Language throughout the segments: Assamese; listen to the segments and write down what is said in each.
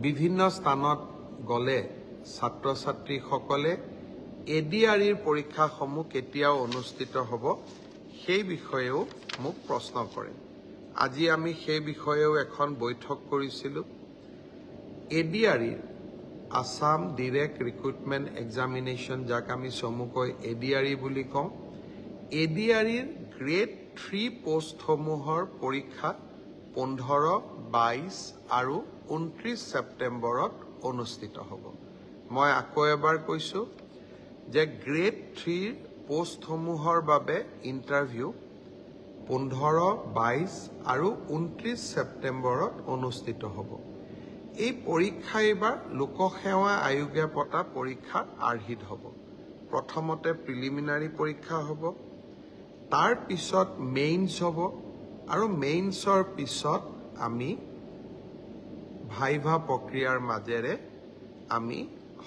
বিভিন্ন স্থানত গলে ছাত্ৰ ছাত্ৰীসকলে এডিআৰইৰ পৰীক্ষাসমূহ কেতিয়াও অনুষ্ঠিত হ'ব সেই বিষয়েও মোক প্ৰশ্ন কৰে। আজি আমি সেই বিষয়েও এখন বৈঠক কৰিছিলোঁ। এডিআৰইৰ আসাম ডাইৰেক্ট ৰিক্ৰুটমেণ্ট এক্সামিনেশ্যন, যাক আমি চমুকৈ এডিআৰই বুলি কওঁ, এডিআৰইৰ গ্ৰেড 3 পোষ্টসমূহৰ পৰীক্ষা 15, 22 আৰু 29 ছেপ্টেম্বৰত অনুষ্ঠিত হ'ব। মই আকৌ এবাৰ কৈছোঁ যে গ্ৰেড 3 পোষ্টসমূহৰ বাবে ইণ্টাৰভিউ 15, 22 আৰু 29 ছেপ্টেম্বৰত অনুষ্ঠিত হ'ব। এই পৰীক্ষা এইবাৰ লোকসেৱা আয়োগে পতা পৰীক্ষাৰ আৰ্হিত হ'ব। প্ৰথমতে প্ৰিলিমিনাৰী পৰীক্ষা হ'ব, তাৰ পিছত মেইনছ হ'ব, আৰু মেইনছৰ পিছত আমি ভাইভা প্ৰক্ৰিয়াৰ মাজেৰে আমি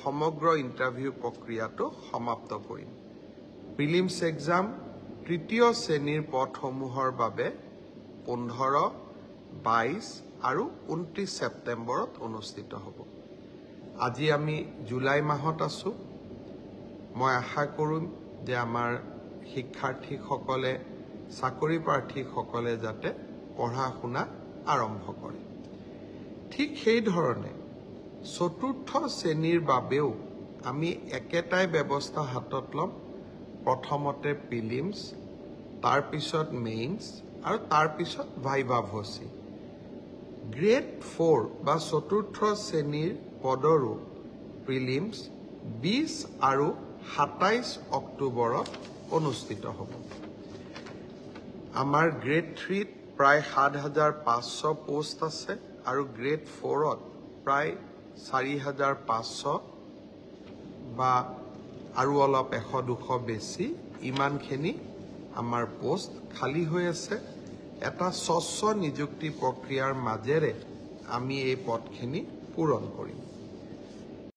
সমগ্ৰ ইণ্টাৰভিউ প্ৰক্ৰিয়াটো সমাপ্ত কৰিম। প্ৰিলিমছ এক্সাম তৃতীয় শ্ৰেণীৰ পদসমূহৰ বাবে 15, 22 আৰু 29 ছেপ্টেম্বৰত অনুষ্ঠিত হ'ব। আজি আমি জুলাই মাহত আছোঁ। মই আশা কৰিম যে আমাৰ শিক্ষাৰ্থীসকলে, চাকৰি প্ৰাৰ্থীসকলে যাতে পঢ়া শুনা আৰম্ভ কৰে। ঠিক সেইধৰণে চতুৰ্থ শ্ৰেণীৰ বাবেও আমি একেটাই ব্যৱস্থা হাতত ল'ম। প্ৰথমতে প্ৰিলিমছ, তাৰপিছত মেইনছ আৰু তাৰপিছত ভাইভা ভচি। গ্ৰেড 4 বা চতুৰ্থ শ্ৰেণীৰ পদৰো প্ৰিলিমছ 20 আৰু 27 অক্টোবৰত অনুষ্ঠিত হ'ব। আমাৰ গ্ৰেড 3ত প্ৰায় 7,500 পোষ্ট আছে আৰু গ্ৰেড 4ত প্ৰায় 4,500 বা আৰু অলপ 100-200 বেছি, ইমানখিনি আমাৰ পোষ্ট খালী হৈ আছে। এটা স্বচ্ছ নিযুক্তি প্ৰক্ৰিয়াৰ মাজেৰে আমি এই পদখিনি পূৰণ কৰিম।